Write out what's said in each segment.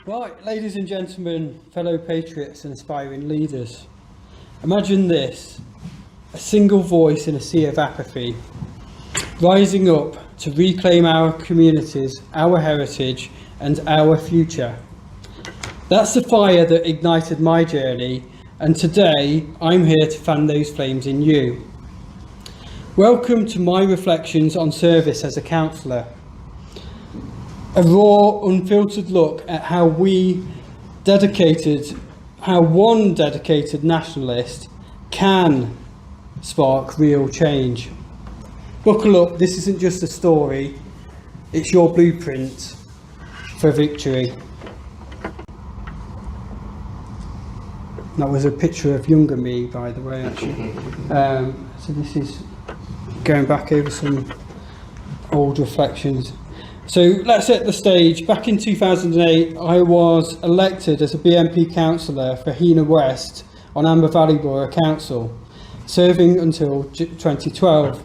Right, ladies and gentlemen, fellow patriots and aspiring leaders, imagine this: a single voice in a sea of apathy, rising up to reclaim our communities, our heritage and our future. That's the fire that ignited my journey, and today I'm here to fan those flames in you. Welcome to my reflections on service as a councillor. A raw, unfiltered look at how one dedicated nationalist can spark real change. Buckle up, this isn't just a story, it's your blueprint for victory. That was a picture of younger me, by the way, actually. So this is going back over some old reflections. So let's set the stage. Back in 2008, I was elected as a BNP councillor for Heanor West on Amber Valley Borough Council, serving until 2012.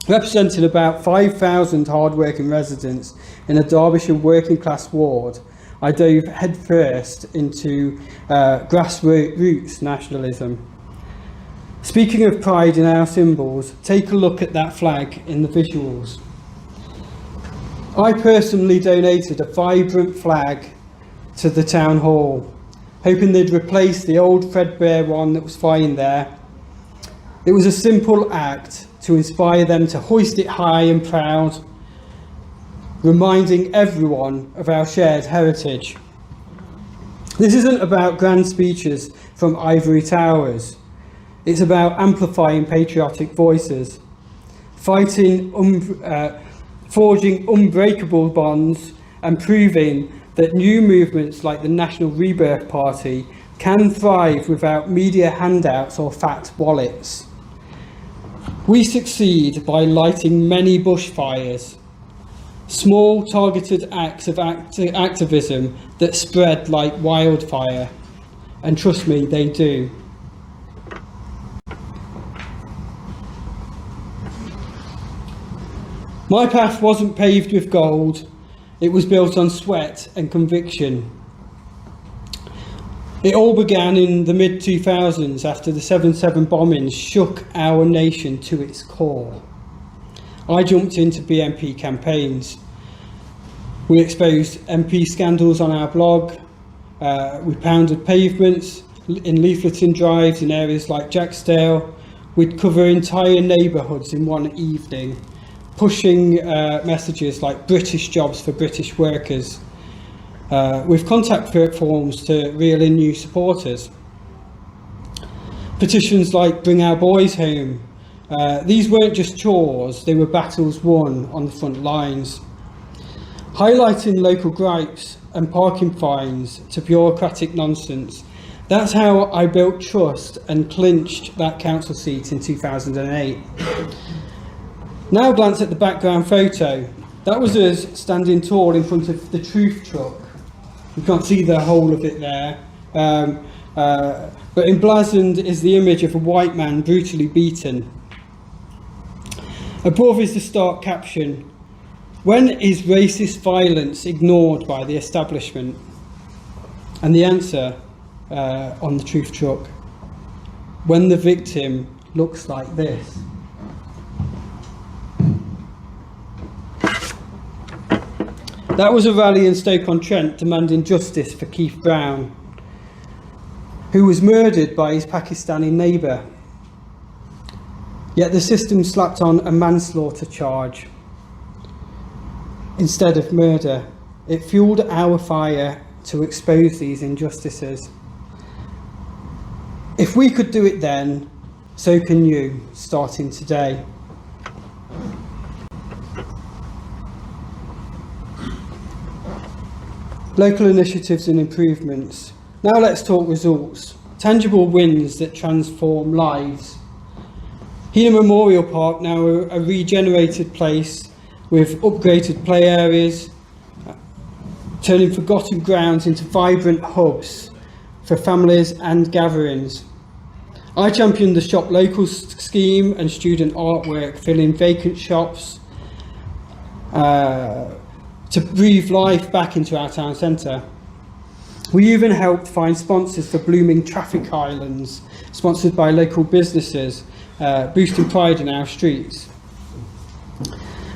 Representing about 5,000 hard-working residents in a Derbyshire working-class ward, I dove headfirst into grassroots nationalism. Speaking of pride in our symbols, take a look at that flag in the visuals. I personally donated a vibrant flag to the town hall, hoping they'd replace the old threadbare one that was flying there. It was a simple act to inspire them to hoist it high and proud, reminding everyone of our shared heritage. This isn't about grand speeches from ivory towers. It's about amplifying patriotic voices, forging unbreakable bonds and proving that new movements like the National Rebirth Party can thrive without media handouts or fat wallets. We succeed by lighting many bushfires, small targeted acts of activism that spread like wildfire, and trust me, they do. My path wasn't paved with gold, it was built on sweat and conviction. It all began in the mid-2000s after the 7/7 bombings shook our nation to its core. I jumped into BNP campaigns. We exposed MP scandals on our blog, we pounded pavements in leafleting drives in areas like Jacksdale. We'd cover entire neighbourhoods in one evening, pushing messages like British jobs for British workers, with contact forms to reel in new supporters. Petitions like Bring Our Boys Home. These weren't just chores, they were battles won on the front lines. Highlighting local gripes and parking fines to bureaucratic nonsense. That's how I built trust and clinched that council seat in 2008. Now glance at the background photo. That was us standing tall in front of the truth truck. You can't see the whole of it there. But emblazoned is the image of a white man brutally beaten. Above is the stark caption: when is racist violence ignored by the establishment? And the answer on the truth truck: when the victim looks like this. That was a rally in Stoke-on-Trent demanding justice for Keith Brown, who was murdered by his Pakistani neighbour. Yet the system slapped on a manslaughter charge instead of murder. It fueled our fire to expose these injustices. If we could do it then, so can you, starting today. Local initiatives and improvements. Now let's talk results. Tangible wins that transform lives. Heanor Memorial Park, now a regenerated place with upgraded play areas, turning forgotten grounds into vibrant hubs for families and gatherings. I championed the Shop Local scheme and student artwork, filling vacant shops to breathe life back into our town centre. We even helped find sponsors for blooming traffic islands, sponsored by local businesses, boosting pride in our streets.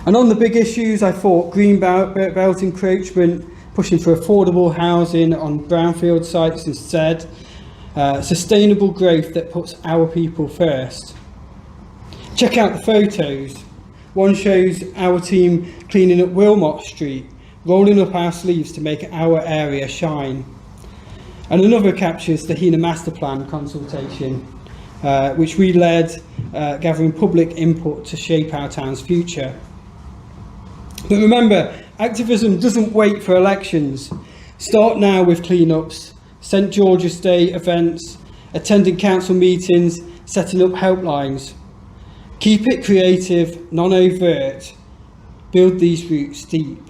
And on the big issues, I thought green belt encroachment, pushing for affordable housing on brownfield sites instead, sustainable growth that puts our people first. Check out the photos. One shows our team cleaning up Wilmot Street, rolling up our sleeves to make our area shine. And another captures the Heanor Master Plan consultation, which we led, gathering public input to shape our town's future. But remember, activism doesn't wait for elections. Start now with clean-ups, St George's Day events, attending council meetings, setting up helplines. Keep it creative, non-overt. Build these roots deep.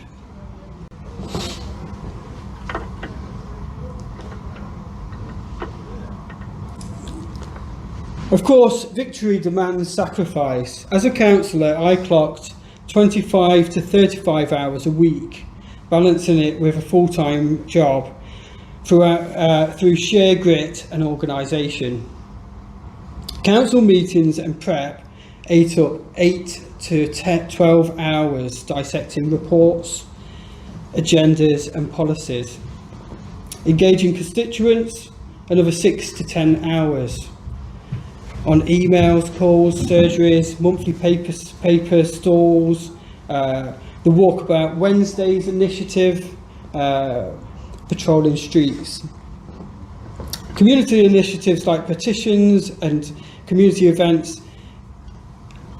Of course, victory demands sacrifice. As a councillor, I clocked 25 to 35 hours a week, balancing it with a full-time job through sheer grit and organisation. Council meetings and prep ate up 8 to 12 hours dissecting reports, agendas and policies. Engaging constituents, another 6 to 10 hours. On emails, calls, surgeries, monthly paper stalls, the Walkabout Wednesdays initiative, patrolling streets. Community initiatives like petitions and community events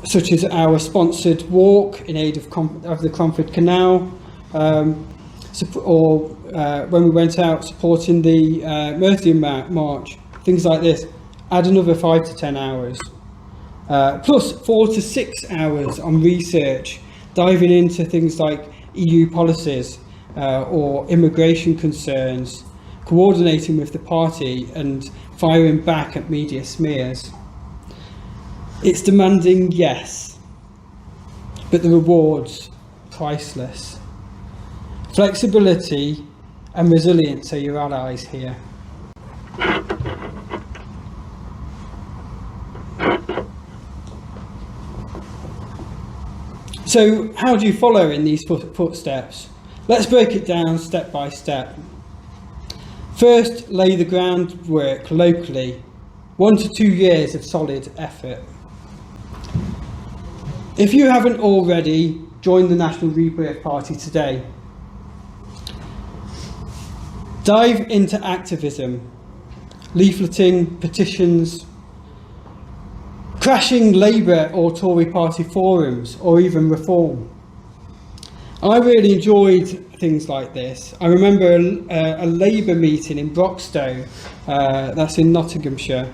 such as our sponsored walk in aid of the Cromford Canal, or when we went out supporting the Merthian March, things like this. Add another 5 to 10 hours, plus 4 to 6 hours on research, diving into things like EU policies or immigration concerns, coordinating with the party and firing back at media smears. It's demanding, yes, but the rewards, priceless. Flexibility and resilience are your allies here. So how do you follow in these footsteps? Let's break it down step by step. First, lay the groundwork locally. 1 to 2 years of solid effort. If you haven't already, join the National Rebirth Party today. Dive into activism, leafleting, petitions, crashing Labour or Tory party forums, or even reform. I really enjoyed things like this. I remember a Labour meeting in Broxtowe, that's in Nottinghamshire,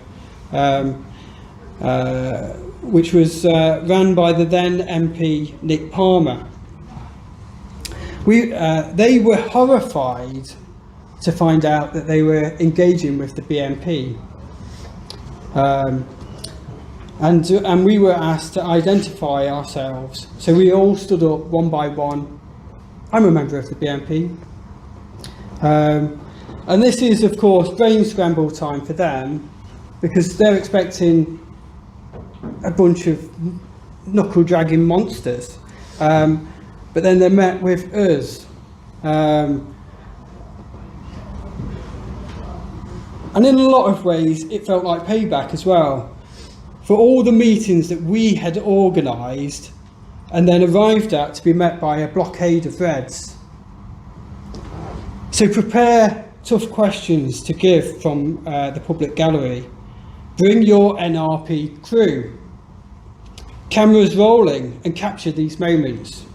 which was ran by the then MP Nick Palmer. They were horrified to find out that they were engaging with the BNP. And we were asked to identify ourselves. So we all stood up one by one. I'm a member of the BNP. And this is, of course, brain scramble time for them, because they're expecting a bunch of knuckle-dragging monsters. But then they're met with us. And in a lot of ways, it felt like payback as well, for all the meetings that we had organised and then arrived at to be met by a blockade of Reds. So prepare tough questions to give from the public gallery. Bring your NRP crew. Cameras rolling and capture these moments.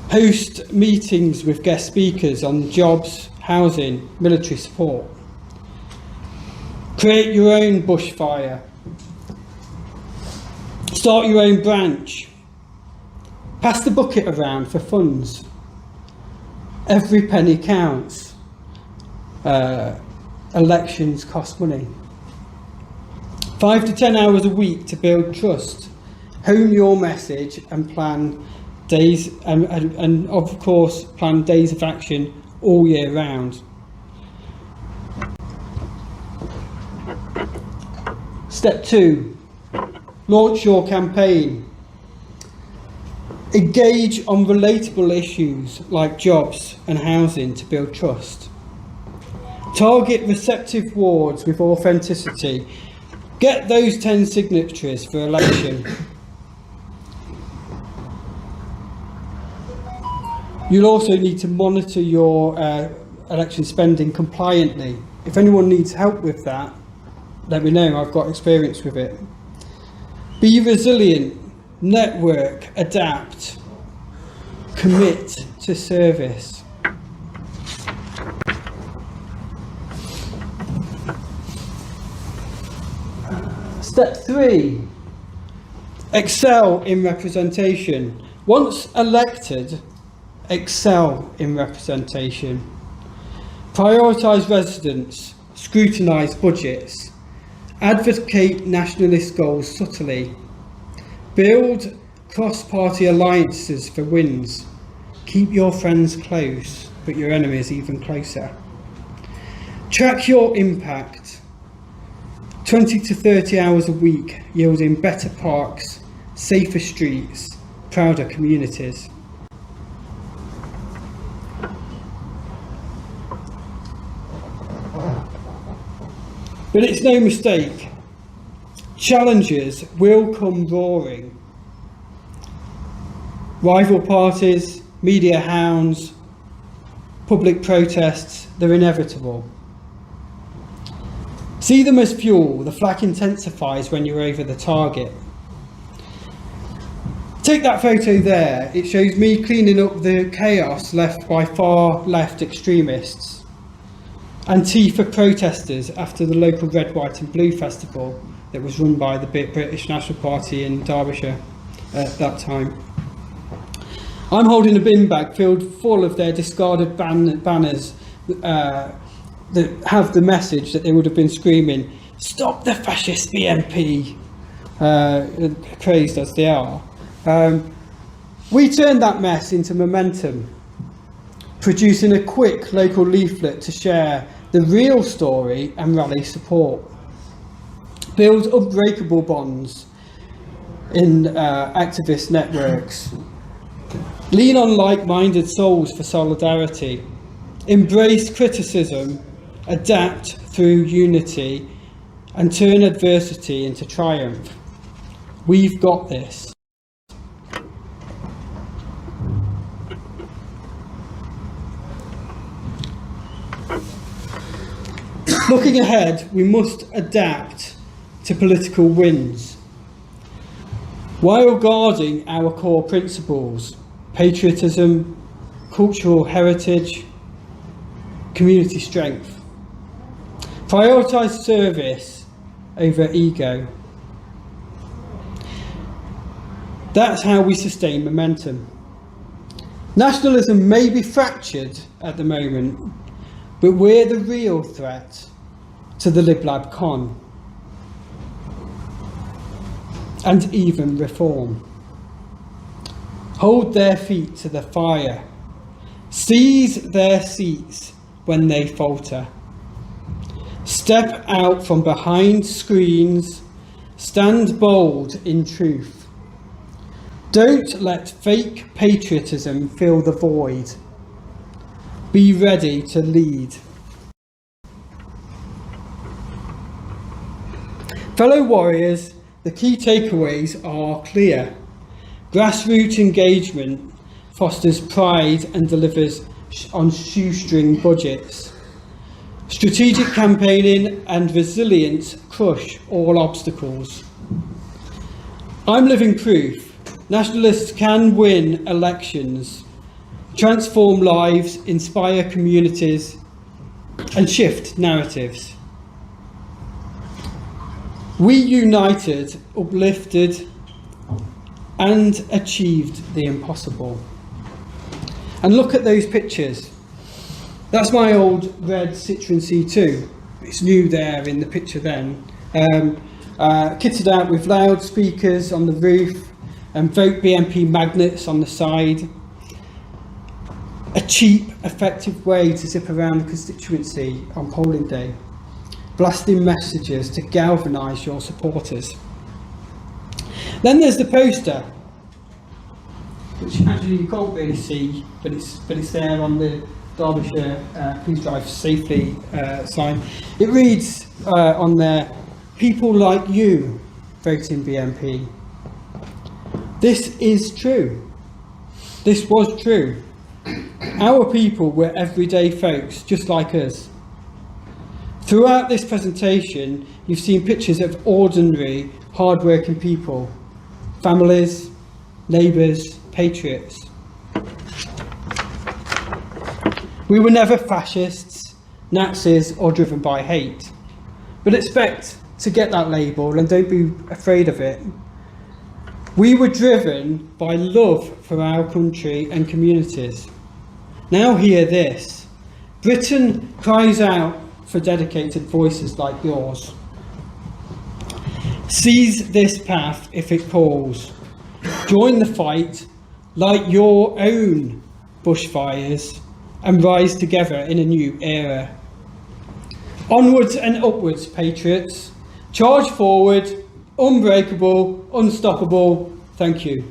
Host meetings with guest speakers on jobs, housing, military support. Create your own bushfire. Start your own branch. Pass the bucket around for funds. Every penny counts. Elections cost money. 5 to 10 hours a week to build trust. Hone your message and plan days, and of course plan days of action all year round. Step 2, launch your campaign. Engage on relatable issues like jobs and housing to build trust. Target receptive wards with authenticity. Get those 10 signatories for election. You'll also need to monitor your election spending compliantly. If anyone needs help with that, let me know, I've got experience with it. Be resilient, network, adapt, commit to service. Step 3, excel in representation. Once elected, excel in representation. Prioritise residents, scrutinise budgets, advocate nationalist goals subtly, build cross-party alliances for wins, keep your friends close but your enemies even closer. Track your impact, 20 to 30 hours a week, yielding better parks, safer streets, prouder communities. But it's no mistake, challenges will come roaring. Rival parties, media hounds, public protests, they're inevitable. See them as fuel, the flak intensifies when you're over the target. Take that photo there, it shows me cleaning up the chaos left by far left extremists. Antifa protesters after the local Red, White and Blue festival that was run by the British National Party in Derbyshire at that time. I'm holding a bin bag filled full of their discarded banners that have the message that they would have been screaming, "Stop the fascist BNP," crazed as they are. We turned that mess into momentum, producing a quick local leaflet to share the real story and rally support. Build unbreakable bonds in activist networks. Lean on like-minded souls for solidarity. Embrace criticism, adapt through unity, and turn adversity into triumph. We've got this. Looking ahead, we must adapt to political winds while guarding our core principles: patriotism, cultural heritage, community strength. Prioritise service over ego. That's how we sustain momentum. Nationalism may be fractured at the moment, but we're the real threat to the Lib Lab Con and even reform. Hold their feet to the fire. Seize their seats when they falter. Step out from behind screens. Stand bold in truth. Don't let fake patriotism fill the void. Be ready to lead. Fellow warriors, the key takeaways are clear. Grassroots engagement fosters pride and delivers on shoestring budgets. Strategic campaigning and resilience crush all obstacles. I'm living proof. Nationalists can win elections, transform lives, inspire communities, and shift narratives. We united, uplifted, and achieved the impossible. And look at those pictures. That's my old red Citroen C2. It's new there in the picture then. Kitted out with loudspeakers on the roof and Vote BNP magnets on the side. A cheap, effective way to zip around the constituency on polling day. blasting messages to galvanise your supporters. Then there's the poster, which actually you can't really see, but it's there on the Derbyshire Please Drive Safely sign. It reads on there, "People like you voting BNP." This is true. This was true. Our people were everyday folks, just like us. Throughout this presentation, you've seen pictures of ordinary, hard-working people, families, neighbours, patriots. We were never fascists, Nazis, or driven by hate. But expect to get that label and don't be afraid of it. We were driven by love for our country and communities. Now hear this. Britain cries out for dedicated voices like yours. Seize this path if it calls. Join the fight, light your own bushfires, and rise together in a new era. Onwards and upwards, patriots. Charge forward, unbreakable, unstoppable. Thank you.